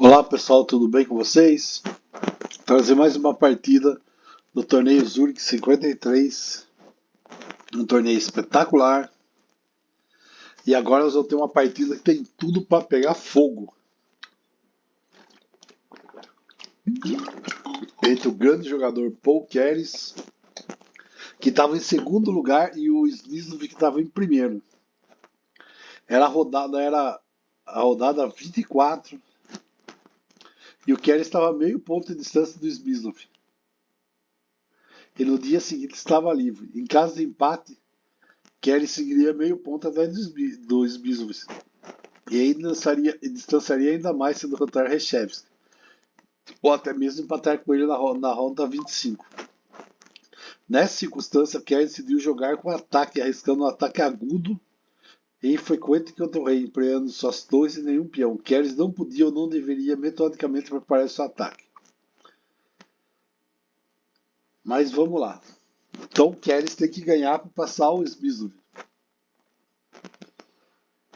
Olá pessoal, tudo bem com vocês? Trazer mais uma partida do torneio Zurich 53, um torneio espetacular. E agora nós vamos ter uma partida que tem tudo para pegar fogo entre o grande jogador Paul Keres, que estava em segundo lugar, e o Smyslov, que estava em primeiro. Era a rodada 24 e o Keres estava a meio ponto de distância do Smyslov. E no dia seguinte estava livre. Em caso de empate, Kelly seguiria meio ponto atrás do Smyslov e ainda distanciaria ainda mais se derrotar Reshevsky, ou até mesmo empatar com ele na ronda 25. Nessa circunstância, Kelly decidiu jogar com ataque, arriscando um ataque agudo e infrequente contra o rei, empreendendo suas torres e nenhum peão. Kelly não podia ou não deveria metodicamente preparar seu ataque. Mas vamos lá. Então Kelly tem que ganhar para passar o Smyslov,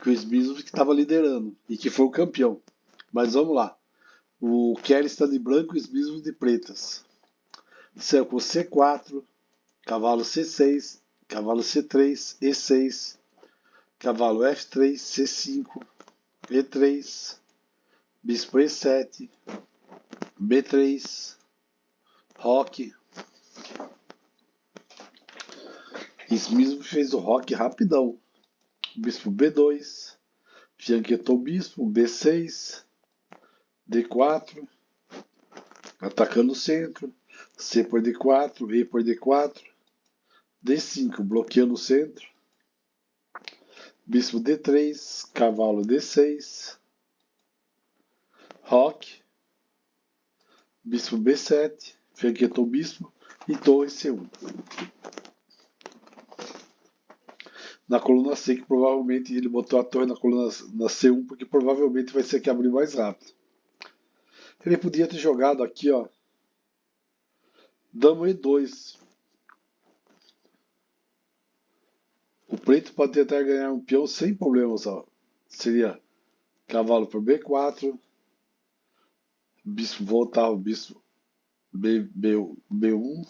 que o Smyslov que estava liderando e que foi o campeão. Mas vamos lá. O Kelly está de branco e o Smyslov de pretas. Céu com C4, cavalo C6, cavalo C3, E6, cavalo F3, C5, E3, bispo E7, B3, roque. Smyslov fez o roque rapidão. Bispo B2, fianquetou o bispo, B6, D4, atacando o centro, C por D4, E por D4, D5, bloqueando o centro, bispo D3, cavalo D6, roque, bispo B7, fianquetou o bispo e torre C1. Na coluna C, que provavelmente ele botou a torre na coluna na C1, porque provavelmente vai ser a que abrir mais rápido. Ele podia ter jogado aqui, ó, dama E2. O preto pode tentar ganhar um peão sem problemas, ó. Seria cavalo por B4, bispo voltar o bispo B1,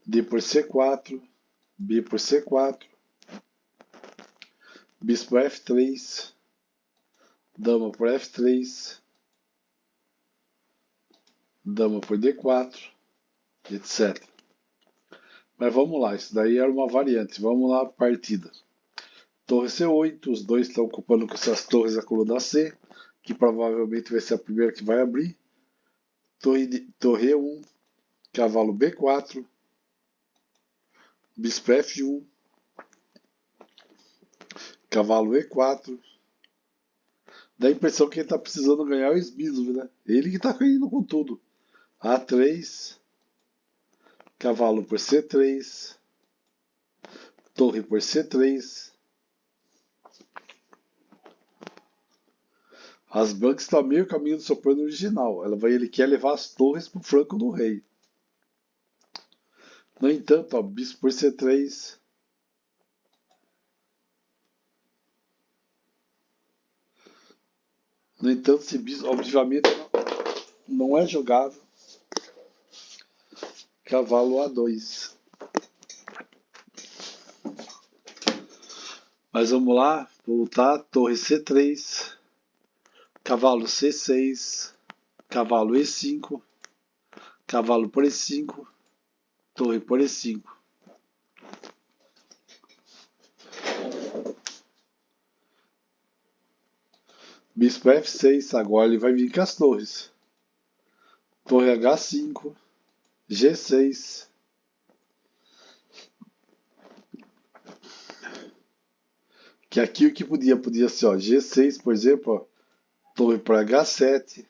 D por C4, B por C4, bispo F3, dama por F3, dama por D4, etc. Mas vamos lá, isso daí era uma variante. Vamos lá, partida. Torre C8, os dois estão ocupando com essas torres a coluna C, que provavelmente vai ser a primeira que vai abrir. Torre E1, cavalo B4, bispo F1, cavalo E4. Dá a impressão que ele está precisando ganhar o Smyslov, né? Ele que está caindo com tudo. A3, cavalo por C3, torre por C3. As brancas estão meio caminho do seu plano original. Ele quer levar as torres para o flanco do rei. No entanto, ó, bispo por C3. No entanto, esse bispo obviamente não é jogável. Cavalo A2. Mas vamos lá, voltar. Torre C3. Cavalo C6. Cavalo E5. Cavalo por E5. Torre por E5. Bispo F6, agora ele vai vir com as torres. Torre H5, G6. Que aqui o que podia ser, ó, G6, por exemplo, ó, torre para H7,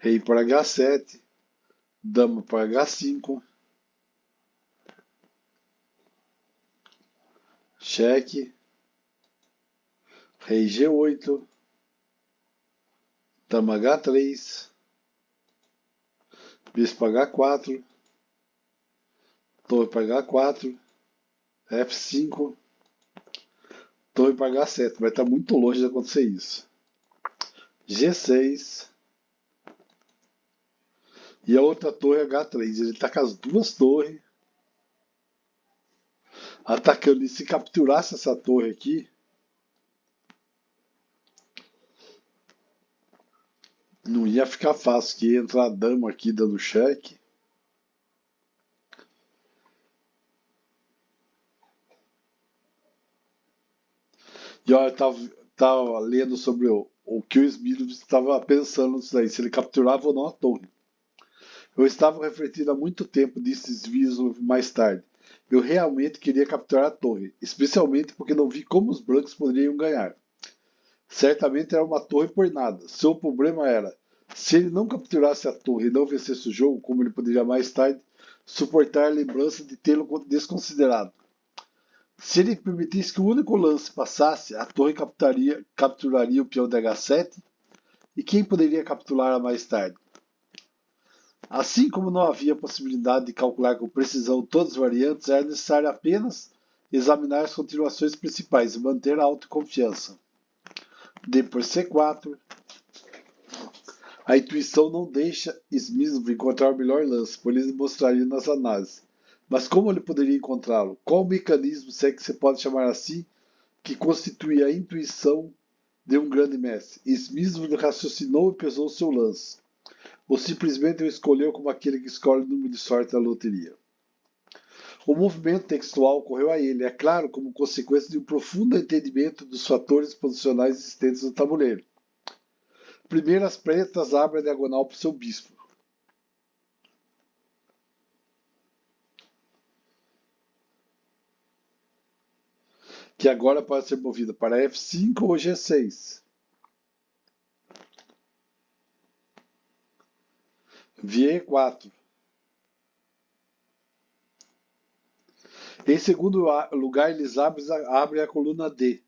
rei para H7, dama para H5, cheque, rei G8, dama H3, bispo H4, torre para H4, F5, torre para H7. Vai estar muito longe de acontecer isso. G6 e a outra torre H3. Ele tá com as duas torres atacando. E se capturasse essa torre aqui, não ia ficar fácil, que ia entrar a dama aqui dando cheque. E olha, eu tava lendo sobre o que o Smith estava pensando nisso aí, se ele capturava ou não a torre. Eu estava refletindo há muito tempo desses vídeos mais tarde. Eu realmente queria capturar a torre, especialmente porque não vi como os brancos poderiam ganhar. Certamente era uma torre por nada. Seu problema era, se ele não capturasse a torre e não vencesse o jogo, como ele poderia mais tarde suportar a lembrança de tê-lo desconsiderado. Se ele permitisse que o único lance passasse, a torre capturaria o peão de H7 e quem poderia capturá-la mais tarde? Assim como não havia possibilidade de calcular com precisão todas as variantes, era necessário apenas examinar as continuações principais e manter a autoconfiança. D por C4. A intuição não deixa Smith encontrar o melhor lance, pois ele mostraria nas análises. Mas como ele poderia encontrá-lo? Qual o mecanismo, se é que se pode chamar assim, que constitui a intuição de um grande mestre? Smith raciocinou e pesou seu lance. Ou simplesmente o escolheu como aquele que escolhe o número de sorte da loteria? O movimento textual ocorreu a ele, é claro, como consequência de um profundo entendimento dos fatores posicionais existentes no tabuleiro. Primeiro, as pretas abrem a diagonal para o seu bispo. Que agora pode ser movida para F5 ou G6. Via E4. Em segundo lugar, eles abrem a coluna D.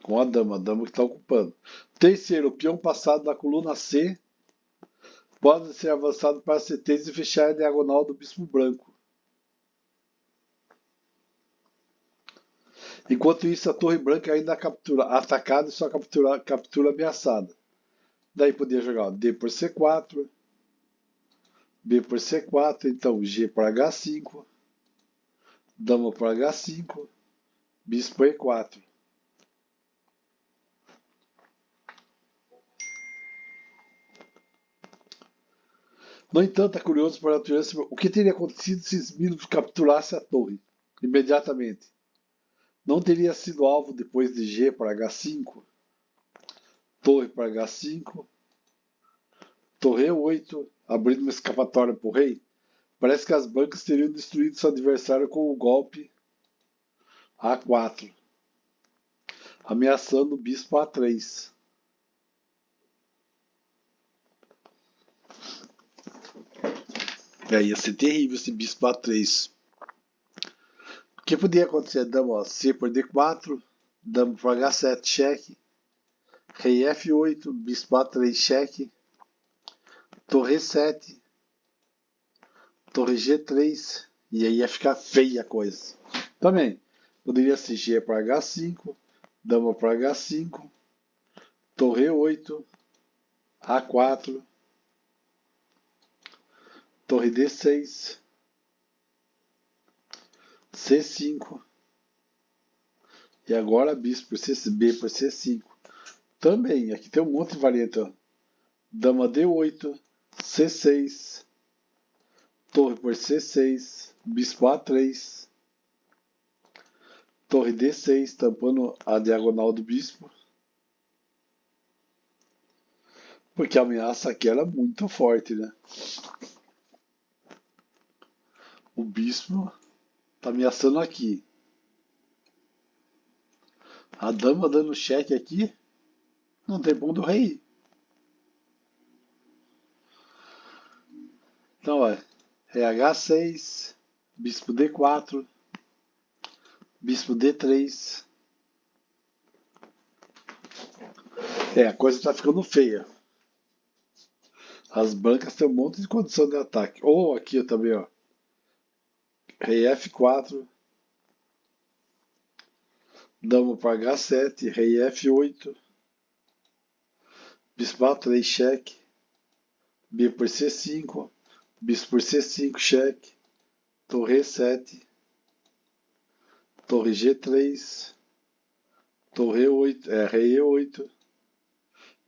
Com a dama que está ocupando. Terceiro, o peão passado da coluna C pode ser avançado para C3 e fechar a diagonal do bispo branco. Enquanto isso, a torre branca ainda captura atacada e só captura ameaçada. Daí podia jogar D por C4, B por C4, então G por H5, dama por H5, bispo E4. No entanto, é curioso para a natureza o que teria acontecido se Smith capturasse a torre imediatamente. Não teria sido alvo depois de G para H5, torre para H5, torre E8, abrindo uma escapatória para o rei? Parece que as brancas teriam destruído seu adversário com o golpe A4, ameaçando o bispo A3. Ia ser terrível esse bispo A3. O que podia acontecer? Dama C por D4, dama por H7, cheque, rei F8, bispo A3, cheque, torre E7, torre G3, e aí ia ficar feia a coisa. Também poderia ser G para H5, dama para H5, torre E8, A4, torre D6, C5, e agora bispo por B por C5. Também, aqui tem um monte de variante. Ó. Dama D8, C6, torre por C6, bispo A3, torre D6, tampando a diagonal do bispo. Porque a ameaça aqui era muito forte, né? O bispo tá ameaçando aqui. A dama dando cheque aqui. Não tem ponto do rei. Então, ó. É H6, bispo D4, bispo D3. A coisa tá ficando feia. As brancas têm um monte de condição de ataque. Ou aqui também, ó. Rei F4, Dama para H7, rei F8, bispo A3, cheque, B por C5, bispo por C5, cheque, torre E7, torre G3, torre E8, rei E8,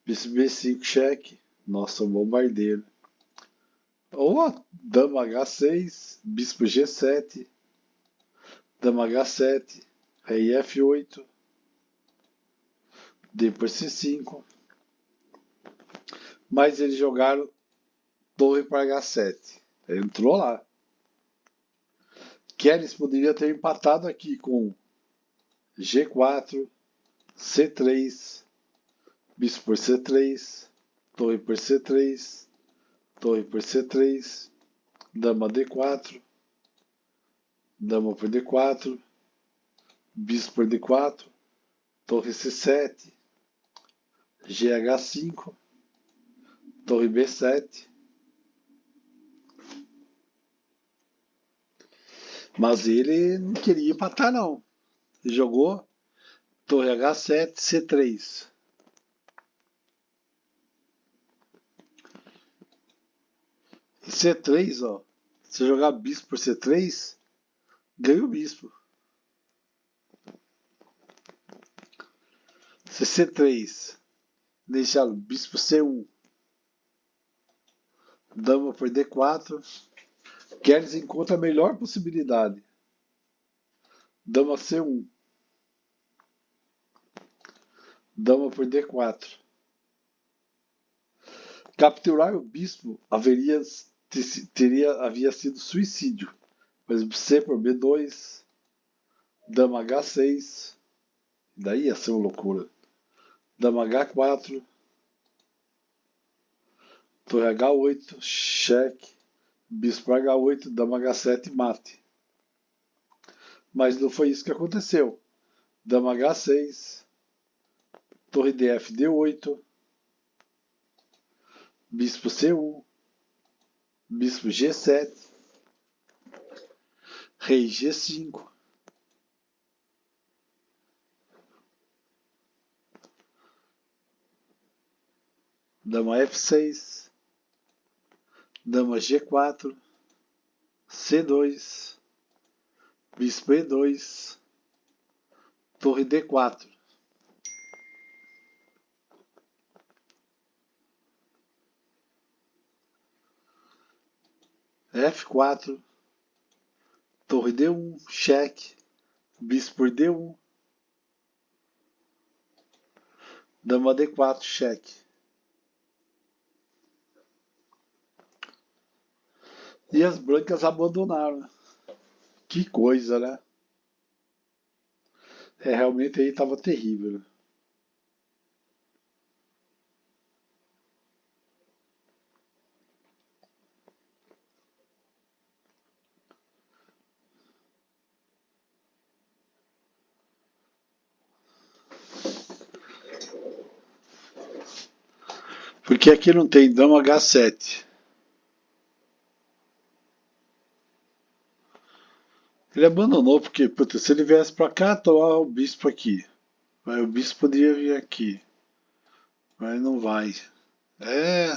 bispo B5, cheque, nossa, bombardeiro. Ou dama H6, bispo G7, dama H7, rei F8, D por C5, mas eles jogaram torre para H7. Entrou lá. Keres poderia ter empatado aqui com G4, C3, bispo por C3, torre por C3, torre por C3, dama D4, dama por D4, bispo por D4, torre C7, GH5, torre B7. Mas ele não queria empatar, não. Ele jogou torre H7, C3. E C3, ó. Se jogar bispo por C3, ganha o bispo. Se C3 deixar o bispo C1, dama por D4, Keres encontra a melhor possibilidade. Dama C1, dama por D4. Capturar o bispo havia sido suicídio. Por exemplo, C por B2, dama H6, daí ia ser uma loucura. Dama H4, torre H8, cheque, bispo H8, dama H7, mate. Mas não foi isso que aconteceu. Dama H6, torre DF D8, bispo C1, bispo G7, rei G5, dama F6, dama G4, C2, bispo E2, torre D4. F4, torre D1, cheque, bispo por D1, dama D4, cheque. E as brancas abandonaram. Que coisa, né? Realmente aí estava terrível. Porque aqui não tem dama H7. Ele abandonou porque, putz, se ele viesse pra cá, tomar o bispo aqui. Mas o bispo poderia vir aqui. Mas não vai. É.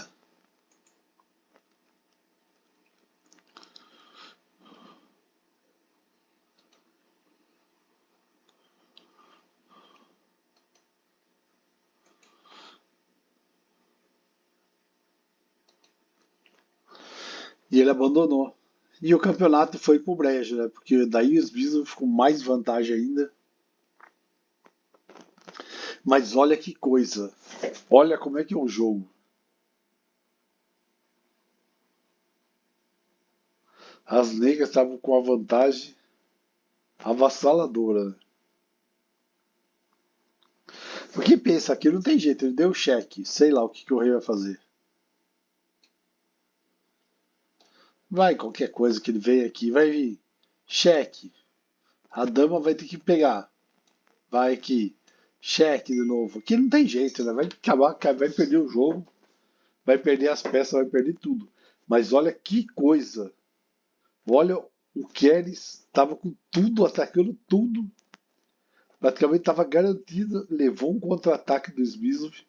E ele abandonou. E o campeonato foi pro brejo, né? Porque daí os bispos ficam mais vantagem ainda. Mas olha que coisa. Olha como é que é o jogo. As negras estavam com a vantagem avassaladora. Porque pensa, aqui não tem jeito, ele deu cheque. Sei lá o que o rei vai fazer. Vai, qualquer coisa que ele venha aqui, vai vir. Cheque. A dama vai ter que pegar. Vai aqui. Cheque de novo. Aqui não tem jeito, né? Vai acabar, vai perder o jogo. Vai perder as peças, vai perder tudo. Mas olha que coisa. Olha o Keres estava com tudo, atacando tudo. Praticamente estava garantido, levou um contra-ataque do Smith.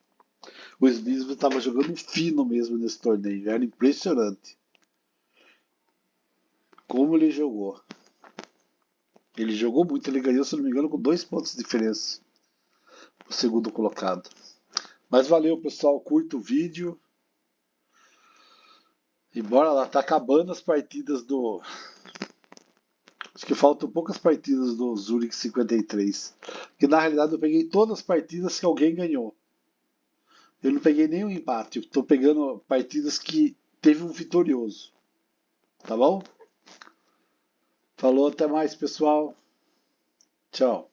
O Smith estava jogando fino mesmo nesse torneio, era impressionante como ele jogou. Ele jogou muito, ele ganhou, se não me engano, com 2 pontos de diferença, o segundo colocado. Mas valeu, pessoal, curta o vídeo. E bora lá, tá acabando as partidas do. Acho que faltam poucas partidas do Zurich 53. Que na realidade eu peguei todas as partidas que alguém ganhou. Eu não peguei nenhum empate. Eu tô pegando partidas que teve um vitorioso. Tá bom? Falou, até mais, pessoal. Tchau.